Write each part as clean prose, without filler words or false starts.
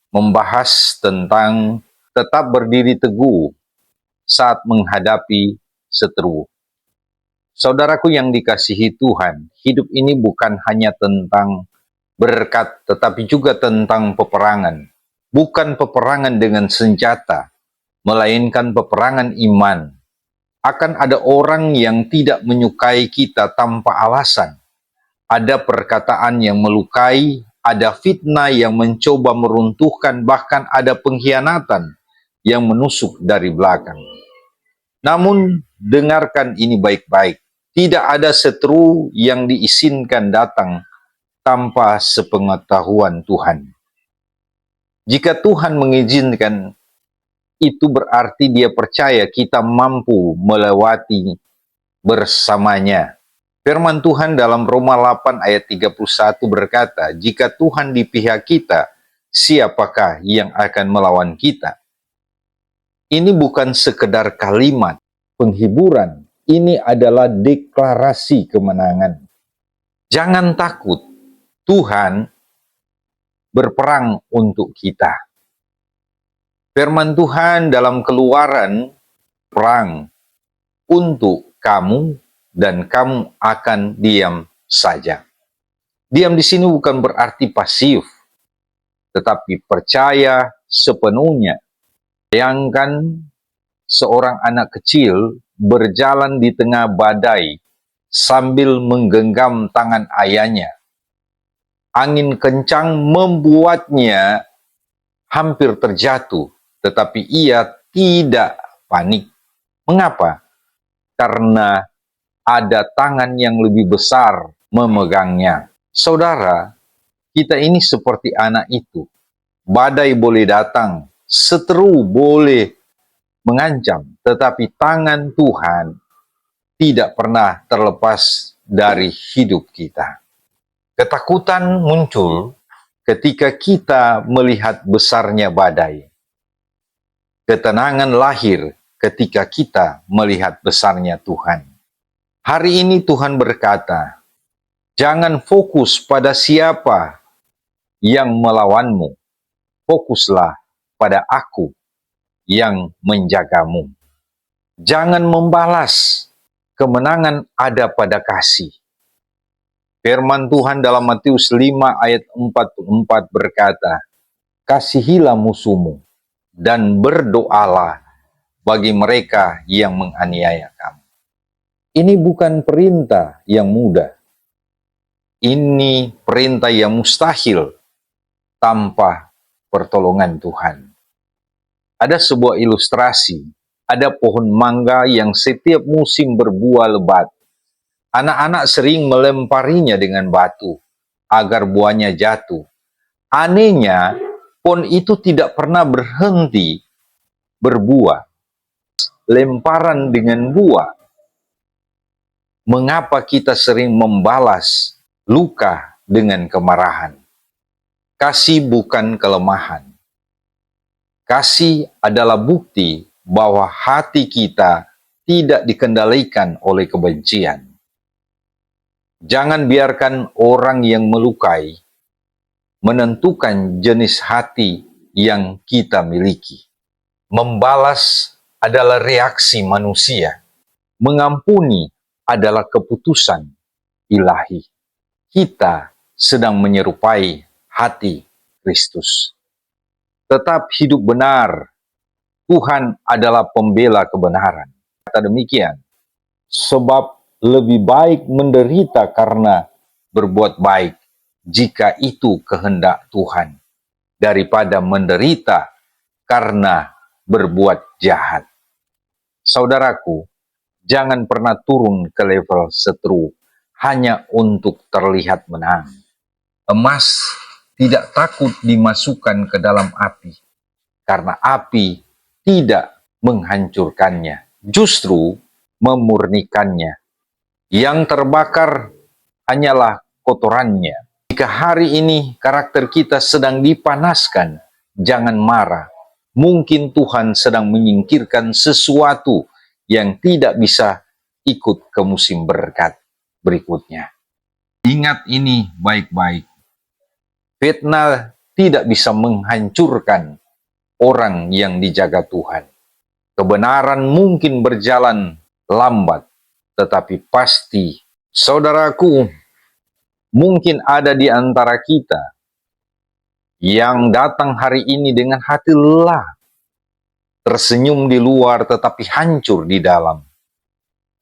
membahas tentang tetap berdiri teguh saat menghadapi seteru. Saudaraku yang dikasihi Tuhan, hidup ini bukan hanya tentang berkat, tetapi juga tentang peperangan. Bukan peperangan dengan senjata, melainkan peperangan iman. Akan ada orang yang tidak menyukai kita tanpa alasan. Ada perkataan yang melukai, ada fitnah yang mencoba meruntuhkan, bahkan ada pengkhianatan yang menusuk dari belakang. Namun, dengarkan ini baik-baik. Tidak ada seteru yang diizinkan datang tanpa sepengetahuan Tuhan. Jika Tuhan mengizinkan, itu berarti Dia percaya kita mampu melewati bersamanya. Firman Tuhan dalam Roma 8 ayat 31 berkata, jika Tuhan di pihak kita, siapakah yang akan melawan kita? Ini bukan sekedar kalimat penghiburan, ini adalah deklarasi kemenangan. Jangan takut, Tuhan berperang untuk kita. Firman Tuhan dalam Keluaran, perang untuk kamu dan kamu akan diam saja. Diam di sini bukan berarti pasif, tetapi percaya sepenuhnya. Bayangkan seorang anak kecil berjalan di tengah badai sambil menggenggam tangan ayahnya. Angin kencang membuatnya hampir terjatuh, tetapi ia tidak panik. Mengapa? Karena ada tangan yang lebih besar memegangnya. Saudara, kita ini seperti anak itu. Badai boleh datang, seteru boleh mengancam, tetapi tangan Tuhan tidak pernah terlepas dari hidup kita. Ketakutan muncul ketika kita melihat besarnya badai. Ketenangan lahir ketika kita melihat besarnya Tuhan. Hari ini Tuhan berkata, jangan fokus pada siapa yang melawanmu. Fokuslah pada Aku yang menjagamu. Jangan membalas, kemenangan ada pada kasih. Firman Tuhan dalam Matius 5 ayat 44 berkata, kasihilah musuhmu dan berdoalah bagi mereka yang menganiaya kamu. Ini bukan perintah yang mudah. Ini perintah yang mustahil tanpa pertolongan Tuhan. Ada sebuah ilustrasi, ada pohon mangga yang setiap musim berbuah lebat. Anak-anak sering melemparinya dengan batu agar buahnya jatuh. Anehnya, pohon itu tidak pernah berhenti berbuah. Lemparan dengan buah. Mengapa kita sering membalas luka dengan kemarahan? Kasih bukan kelemahan. Kasih adalah bukti bahwa hati kita tidak dikendalikan oleh kebencian. Jangan biarkan orang yang melukai menentukan jenis hati yang kita miliki. Membalas adalah reaksi manusia. Mengampuni adalah keputusan ilahi. Kita sedang menyerupai hati Kristus. Tetap hidup benar. Tuhan adalah pembela kebenaran. Kata demikian. Sebab lebih baik menderita karena berbuat baik jika itu kehendak Tuhan daripada menderita karena berbuat jahat. Saudaraku, jangan pernah turun ke level seteru hanya untuk terlihat menang. Emas tidak takut dimasukkan ke dalam api, karena api tidak menghancurkannya, justru memurnikannya. Yang terbakar hanyalah kotorannya. Jika hari ini karakter kita sedang dipanaskan, jangan marah. Mungkin Tuhan sedang menyingkirkan sesuatu yang tidak bisa ikut ke musim berkat berikutnya. Ingat ini baik-baik. Fitnah tidak bisa menghancurkan orang yang dijaga Tuhan. Kebenaran mungkin berjalan lambat, tetapi pasti, saudaraku, mungkin ada di antara kita yang datang hari ini dengan hati lelah, tersenyum di luar tetapi hancur di dalam,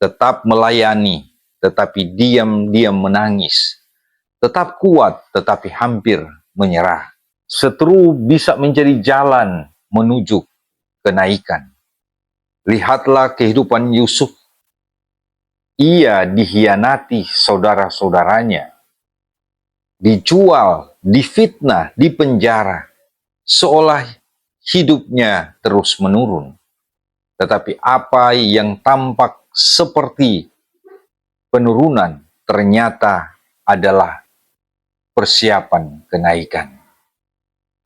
tetap melayani tetapi diam-diam menangis, tetap kuat tetapi hampir menyerah. Seteru bisa menjadi jalan menuju kenaikan. Lihatlah kehidupan Yusuf. Ia dihianati saudara-saudaranya, dijual, difitnah, dipenjara, seolah hidupnya terus menurun. Tetapi apa yang tampak seperti penurunan ternyata adalah persiapan kenaikan.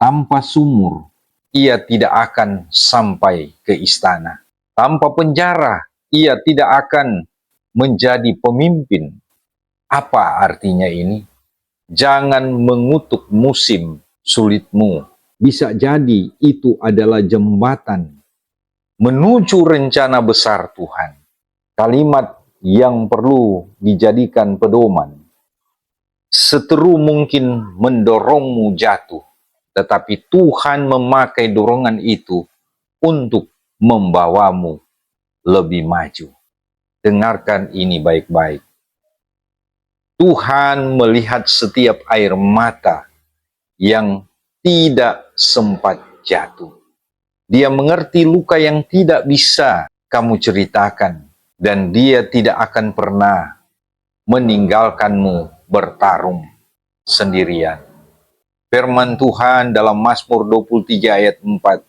Tanpa sumur, ia tidak akan sampai ke istana. Tanpa penjara, ia tidak akan menjadi pemimpin. Apa artinya ini? Jangan mengutuk musim sulitmu. Bisa jadi itu adalah jembatan menuju rencana besar Tuhan. Kalimat yang perlu dijadikan pedoman. Seteru mungkin mendorongmu jatuh, tetapi Tuhan memakai dorongan itu untuk membawamu lebih maju. Dengarkan ini baik-baik. Tuhan melihat setiap air mata yang tidak sempat jatuh. Dia mengerti luka yang tidak bisa kamu ceritakan, dan dia tidak akan pernah meninggalkanmu bertarung sendirian. Firman Tuhan dalam Mazmur 23 ayat 4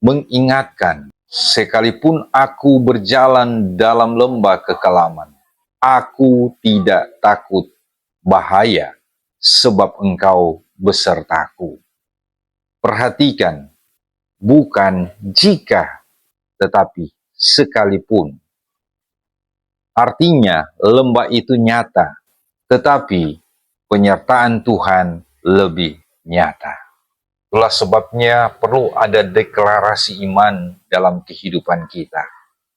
mengingatkan, sekalipun aku berjalan dalam lembah kekelaman, aku tidak takut bahaya, sebab Engkau besertaku. Perhatikan, bukan jika, tetapi sekalipun. Artinya, lembah itu nyata, tetapi penyertaan Tuhan lebih nyata. Itulah sebabnya perlu ada deklarasi iman dalam kehidupan kita.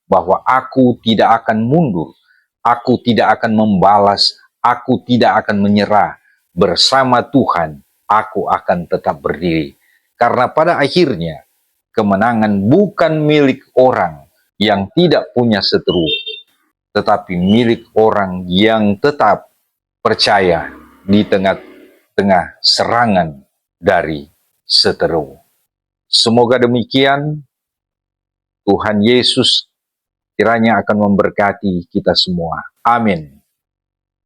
Bahwa aku tidak akan mundur, aku tidak akan membalas, aku tidak akan menyerah. Bersama Tuhan, aku akan tetap berdiri. Karena pada akhirnya, kemenangan bukan milik orang yang tidak punya seteru, tetapi milik orang yang tetap percaya di tengah-tengah serangan dari seteru. Semoga demikian. Tuhan Yesus kiranya akan memberkati kita semua. Amin.